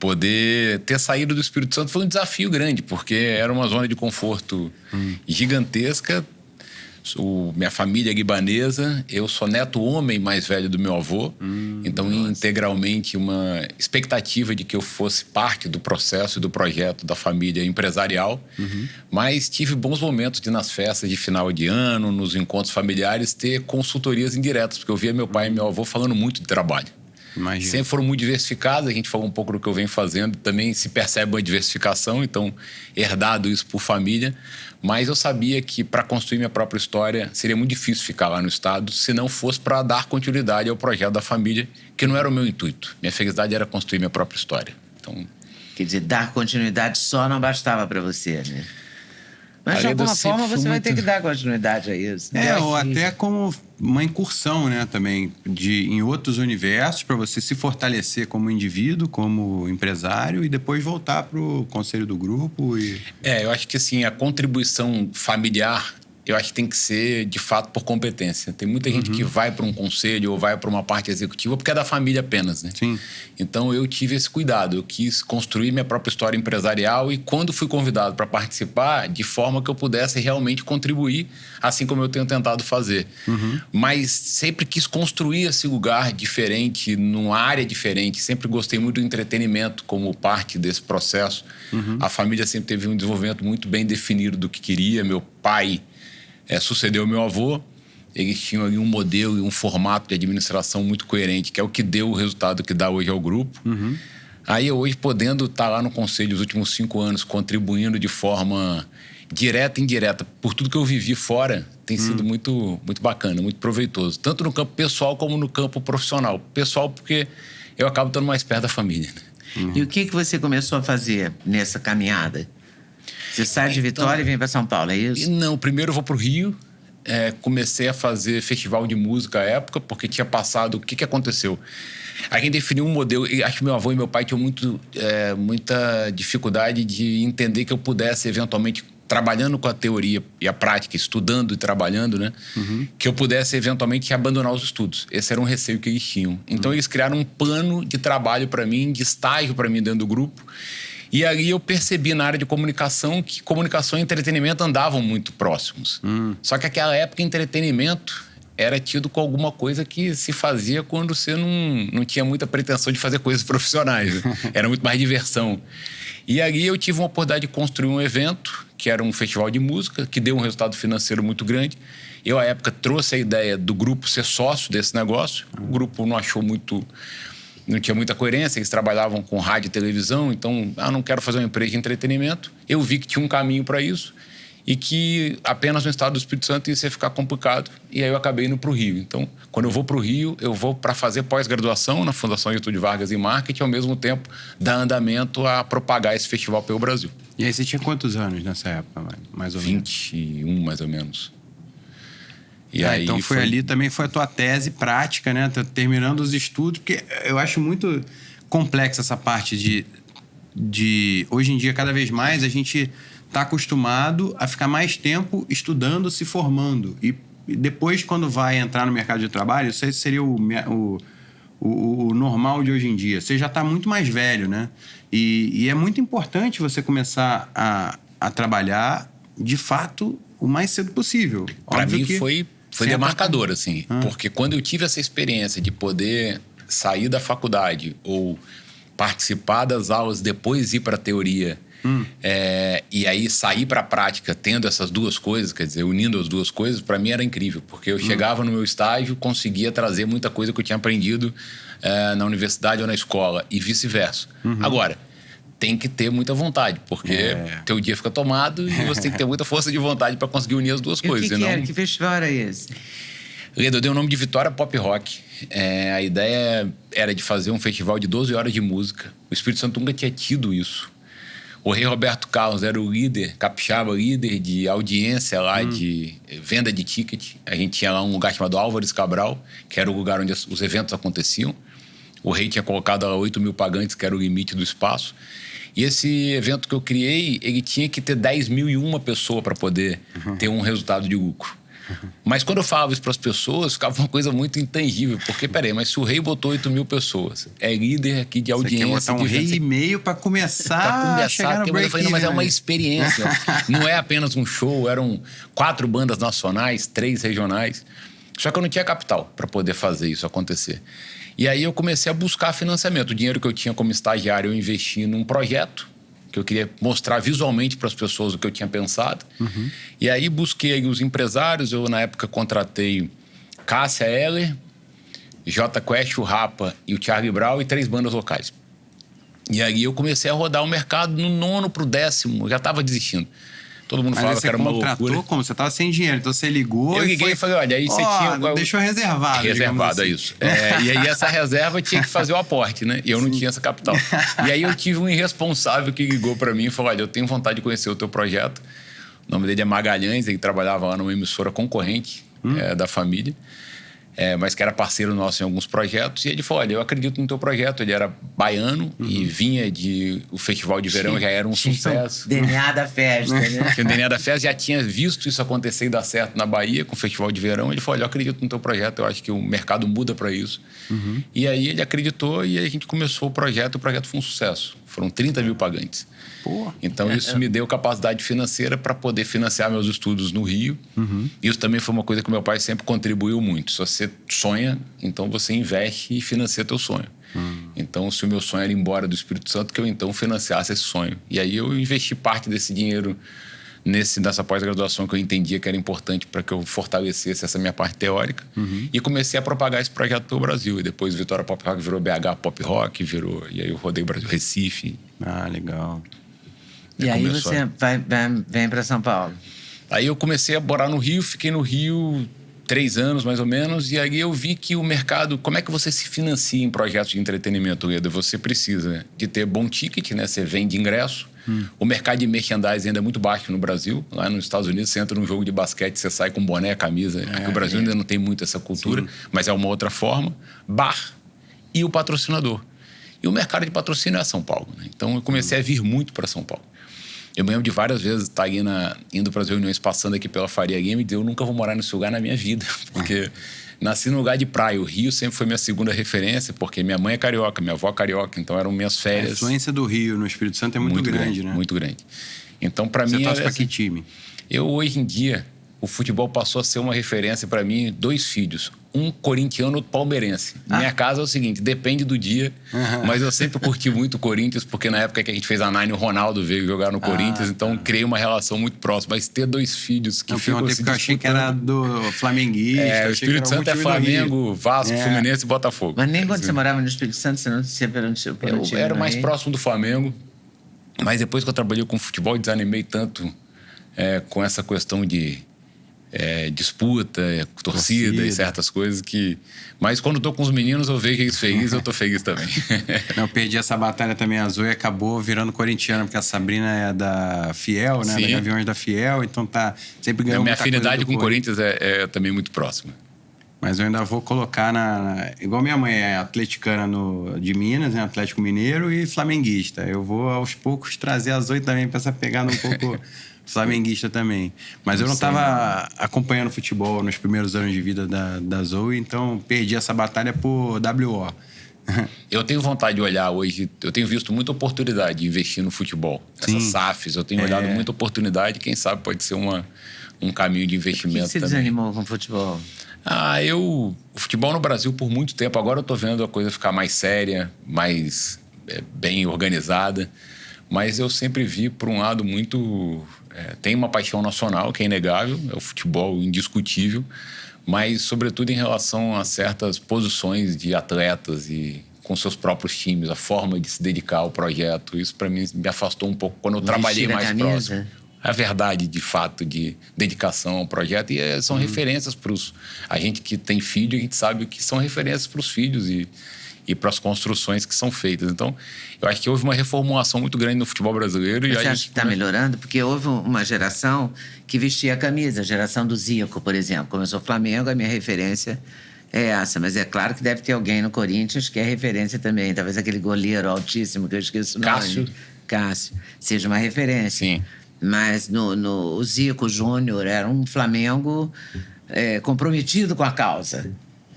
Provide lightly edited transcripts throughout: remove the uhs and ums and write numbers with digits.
poder ter saído do Espírito Santo foi um desafio grande, porque era uma zona de conforto gigantesca. Minha família é libanesa, eu sou neto homem mais velho do meu avô, então integralmente uma expectativa de que eu fosse parte do processo e do projeto da família empresarial, mas tive bons momentos de nas festas de final de ano, nos encontros familiares, ter consultorias indiretas, porque eu via meu pai e meu avô falando muito de trabalho. Imagina. Sempre foram muito diversificados, a gente falou um pouco do que eu venho fazendo, também se percebe uma diversificação, então herdado isso por família, mas eu sabia que para construir minha própria história seria muito difícil ficar lá no estado se não fosse para dar continuidade ao projeto da família, que não era o meu intuito. Minha felicidade era construir minha própria história. Então, quer dizer, dar continuidade só não bastava para você, né? Mas de alguma forma você vai ter que dar continuidade a isso. Ou até como uma incursão, né, também, em outros universos, para você se fortalecer como indivíduo, como empresário, e depois voltar para o conselho do grupo. eu acho que assim, a contribuição familiar, eu acho que tem que ser, de fato, por competência. Tem muita gente que vai para um conselho ou vai para uma parte executiva porque é da família apenas, né? Sim. Então, eu tive esse cuidado. Eu quis construir minha própria história empresarial e, quando fui convidado para participar, de forma que eu pudesse realmente contribuir, assim como eu tenho tentado fazer. Mas sempre quis construir esse lugar diferente, numa área diferente. Sempre gostei muito do entretenimento como parte desse processo. A família sempre teve um desenvolvimento muito bem definido do que queria. Meu pai sucedeu meu avô, eles tinham ali um modelo e um formato de administração muito coerente, que é o que deu o resultado que dá hoje ao grupo. Aí eu hoje, podendo estar lá no conselho os últimos 5 anos, contribuindo de forma direta e indireta por tudo que eu vivi fora, tem sido muito, muito bacana, muito proveitoso, tanto no campo pessoal como no campo profissional. Pessoal, porque eu acabo estando mais perto da família. E o que você começou a fazer nessa caminhada? Você sai de Vitória e vem para São Paulo, é isso? Não, primeiro eu vou para o Rio. Comecei a fazer festival de música à época, porque tinha passado... O que aconteceu? A gente definiu um modelo... E acho que meu avô e meu pai tinham muita dificuldade de entender que eu pudesse, eventualmente, trabalhando com a teoria e a prática, estudando e trabalhando, né? Que eu pudesse, eventualmente, abandonar os estudos. Esse era um receio que eles tinham. Então, eles criaram um plano de trabalho para mim, de estágio para mim dentro do grupo. E ali eu percebi na área de comunicação que comunicação e entretenimento andavam muito próximos. Só que naquela época, entretenimento era tido como alguma coisa que se fazia quando você não tinha muita pretensão de fazer coisas profissionais. Era muito mais diversão. E ali eu tive uma oportunidade de construir um evento, que era um festival de música, que deu um resultado financeiro muito grande. Eu, à época, trouxe a ideia do grupo ser sócio desse negócio. O grupo não achou muito... Não tinha muita coerência, eles trabalhavam com rádio e televisão, então, não quero fazer uma empresa de entretenimento. Eu vi que tinha um caminho para isso e que apenas no estado do Espírito Santo isso ia ficar complicado. E aí eu acabei indo para o Rio. Então, quando eu vou para o Rio, eu vou para fazer pós-graduação na Fundação Getúlio Vargas em Marketing, ao mesmo tempo dar andamento a propagar esse festival pelo Brasil. E aí você tinha quantos anos nessa época, mais ou menos? 21, mais ou menos. E aí então ali também foi a tua tese prática, né? Terminando os estudos, porque eu acho muito complexa essa parte de... Hoje em dia, cada vez mais, a gente está acostumado a ficar mais tempo estudando, se formando. E depois, quando vai entrar no mercado de trabalho, isso seria o normal de hoje em dia. Você já está muito mais velho, né? E é muito importante você começar a trabalhar, de fato, o mais cedo possível. Para mim foi demarcador, assim. Porque quando eu tive essa experiência de poder sair da faculdade ou participar das aulas, depois ir para a teoria, e aí sair para a prática tendo essas duas coisas, quer dizer, unindo as duas coisas, para mim era incrível. Porque eu chegava no meu estágio, conseguia trazer muita coisa que eu tinha aprendido na universidade ou na escola, e vice-versa. Agora, tem que ter muita vontade, porque teu dia fica tomado e você tem que ter muita força de vontade para conseguir unir as duas coisas. O que era? Que festival era esse? Eu dei o nome de Vitória Pop Rock. A ideia era de fazer um festival de 12 horas de música. O Espírito Santo nunca tinha tido isso. O rei Roberto Carlos era o líder, capixaba, líder de audiência lá, de venda de ticket. A gente tinha lá um lugar chamado Álvares Cabral, que era o lugar onde os eventos aconteciam. O rei tinha colocado lá 8 mil pagantes, que era o limite do espaço. E esse evento que eu criei, ele tinha que ter 10.001 pessoas para poder ter um resultado de lucro. Mas quando eu falava isso para as pessoas, ficava uma coisa muito intangível. Porque, peraí, mas se o rei botou 8 mil pessoas, é líder aqui de audiência... Você quer botar um rei e meio para começar a chegar no break. Eu falei, não, mas é uma experiência. Não é apenas um show, eram 4 bandas nacionais, 3 regionais. Só que eu não tinha capital para poder fazer isso acontecer. E aí eu comecei a buscar financiamento. O dinheiro que eu tinha como estagiário, eu investi num projeto que eu queria mostrar visualmente para as pessoas o que eu tinha pensado. E aí busquei aí os empresários. Eu, na época, contratei Cássia Eller, J Quest, o Rapa e o Charlie Brown e 3 bandas locais. E aí eu comecei a rodar o mercado no 9º pro 10º. Eu já estava desistindo. Todo mundo falava que era uma loucura. Mas você contratou como? Você estava sem dinheiro, então você ligou eu liguei e falei, olha, aí você tinha... Deixou reservado. Reservado, assim. É isso. E aí essa reserva tinha que fazer o aporte, né? E eu não tinha essa capital. E aí eu tive um irresponsável que ligou para mim e falou, olha, eu tenho vontade de conhecer o teu projeto. O nome dele é Magalhães, ele trabalhava lá numa emissora concorrente da família. Mas que era parceiro nosso em alguns projetos. E ele falou, olha, eu acredito no teu projeto. Ele era baiano e vinha o Festival de Verão, já era um sucesso. DNA da festa, né? Tinha o DNA da festa, já tinha visto isso acontecer e dar certo na Bahia com o Festival de Verão. Ele falou, olha, eu acredito no teu projeto, eu acho que o mercado muda para isso. E aí ele acreditou e aí a gente começou o projeto foi um sucesso. Foram 30 mil pagantes. Então isso me deu capacidade financeira para poder financiar meus estudos no Rio. Isso também foi uma coisa que meu pai sempre contribuiu muito. Se você sonha, então você investe e financia teu sonho. Então se o meu sonho era ir embora do Espírito Santo, que eu então financiasse esse sonho. E aí eu investi parte desse dinheiro nessa pós-graduação que eu entendia que era importante para que eu fortalecesse essa minha parte teórica. E comecei a propagar esse projeto pelo Brasil. E depois Vitória Pop Rock virou BH Pop Rock, e aí eu rodei o Brasil, Recife. Legal. E aí você vem para São Paulo? Aí eu comecei a morar no Rio, fiquei no Rio 3 anos, mais ou menos, e aí eu vi que o mercado... Como é que você se financia em projetos de entretenimento, Eda? Você precisa de ter bom ticket, né? Você vende ingresso. O mercado de merchandising ainda é muito baixo no Brasil. Lá nos Estados Unidos, você entra num jogo de basquete, você sai com boné, camisa. Aqui no Brasil ainda não tem muito essa cultura, mas é uma outra forma. Bar e o patrocinador. E o mercado de patrocínio é São Paulo, né? Então eu comecei a vir muito para São Paulo. Eu me lembro de várias vezes estar indo para as reuniões, passando aqui pela Faria Game e dizer, eu nunca vou morar nesse lugar na minha vida. Porque nasci num lugar de praia. O Rio sempre foi minha segunda referência, porque minha mãe é carioca, minha avó é carioca, então eram minhas férias. A influência do Rio no Espírito Santo é muito grande, né? Muito grande. Então, para mim... Você torce para que time? Eu, hoje em dia, o futebol passou a ser uma referência para mim, 2 filhos. Um corintiano, outro palmeirense. Minha casa é o seguinte, depende do dia, mas eu sempre curti muito o Corinthians, porque na época que a gente fez a Nine, o Ronaldo veio jogar no Corinthians, então criei uma relação muito próxima. Mas ter 2 filhos que ficam se disputando... Eu achei que era do flamenguista. O Espírito Santo é Flamengo, Vasco, Fluminense e Botafogo. Mas nem quando você morava no Espírito Santo, você não se pelo time? Eu era mais próximo do Flamengo, mas depois que eu trabalhei com futebol, desanimei tanto com essa questão de... disputa, torcida e certas coisas que... Mas quando eu tô com os meninos, eu vejo eles felizes, eu tô feliz também. Eu perdi essa batalha também azul e acabou virando corintiano, porque a Sabrina é da Fiel, né? Da Gaviões da Fiel, então tá sempre ganhando minha afinidade com o Corinthians é também muito próxima. Mas eu ainda vou colocar igual minha mãe é atleticana de Minas, né? Atlético Mineiro e flamenguista. Eu vou aos poucos trazer a Zoe também para essa pegada um pouco... flamenguista também. Mas eu não estava acompanhando futebol nos primeiros anos de vida da Zoe, então perdi essa batalha por WO. Eu tenho vontade de olhar hoje, eu tenho visto muita oportunidade de investir no futebol. Essas SAFs, eu tenho olhado muita oportunidade, quem sabe pode ser um caminho de investimento também. Por que você desanimou com o futebol? O futebol no Brasil por muito tempo, agora eu tô vendo a coisa ficar mais séria, mais bem organizada, mas eu sempre vi por um lado muito... tem uma paixão nacional que é inegável, é o futebol indiscutível, mas sobretudo em relação a certas posições de atletas e com seus próprios times, a forma de se dedicar ao projeto, isso para mim me afastou um pouco quando eu trabalhei mais próximo. A verdade, de fato, de dedicação ao projeto. E são referências para os... A gente que tem filho, a gente sabe que são referências para os filhos e para as construções que são feitas. Então, eu acho que houve uma reformulação muito grande no futebol brasileiro. Você acha que está melhorando? Porque houve uma geração que vestia a camisa, a geração do Zico, por exemplo. Começou o Flamengo, a minha referência é essa. Mas é claro que deve ter alguém no Corinthians que é referência também. Talvez aquele goleiro altíssimo, que eu esqueço o nome. Cássio. Seja uma referência. Sim. Mas o Zico Júnior era um Flamengo comprometido com a causa,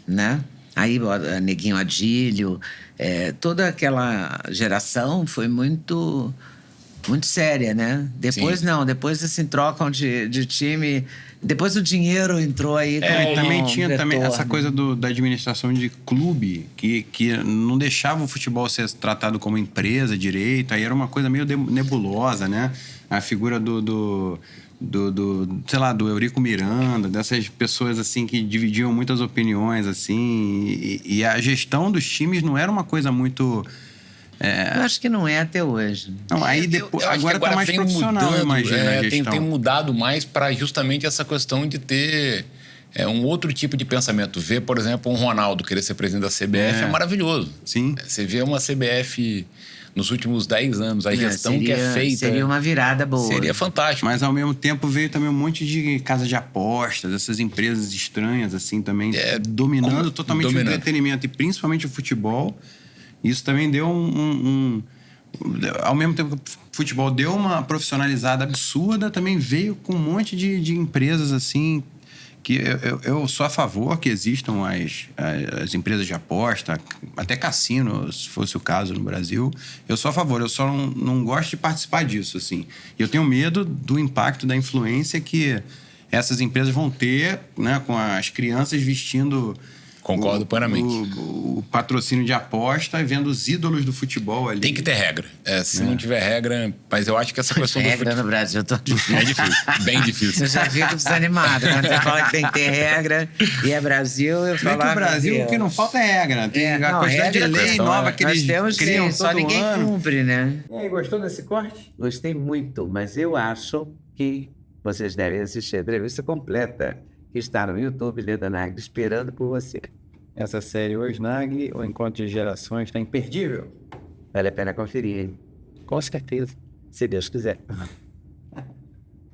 né? Aí, Neguinho Adílio, toda aquela geração foi muito séria, né? Depois, Sim. não. Depois, assim, trocam de time. Depois o dinheiro entrou aí. Também tinha também essa coisa da administração de clube, que não deixava o futebol ser tratado como empresa direito. Aí era uma coisa meio nebulosa, né? A figura sei lá, do Eurico Miranda, dessas pessoas assim que dividiam muitas opiniões assim, e a gestão dos times não era uma coisa muito... Eu acho que não é até hoje. Não, aí depois, agora tá mais profissional, mudando, imagina, a gestão. Tem mudado mais para justamente essa questão de ter um outro tipo de pensamento. Ver, por exemplo, um Ronaldo querer ser presidente da CBF é maravilhoso. Sim. Você vê uma CBF nos últimos 10 anos, a gestão que é feita... Seria uma virada boa. Seria fantástico. Mas, ao mesmo tempo, veio também um monte de casa de apostas, essas empresas estranhas, assim, também, dominando totalmente o entretenimento, e principalmente o futebol. Isso também deu ao mesmo tempo que o futebol deu uma profissionalizada absurda, também veio com um monte de empresas, assim, que eu sou a favor que existam as empresas de aposta, até cassino, se fosse o caso no Brasil. Eu sou a favor, eu só não gosto de participar disso, assim. Eu tenho medo do impacto da influência que essas empresas vão ter, né, com as crianças vestindo... Concordo plenamente. O patrocínio de aposta e vendo os ídolos do futebol ali. Tem que ter regra. Se não tiver regra... Mas eu acho que essa questão do futebol... Regra no Brasil tá difícil. É difícil, bem difícil. Você já fica desanimado. Quando você fala que tem que ter regra e é Brasil, eu falo... que o Brasil, o que não falta é regra. Tem a quantidade de lei nova que eles criam só ninguém cumpre, né? E aí, gostou desse corte? Gostei muito, mas eu acho que vocês devem assistir a entrevista completa, que está no YouTube, Leda Nagli, esperando por você. Essa série Hoje Nagli, o Encontro de Gerações, está imperdível. Vale a pena conferir, hein? Com certeza, se Deus quiser.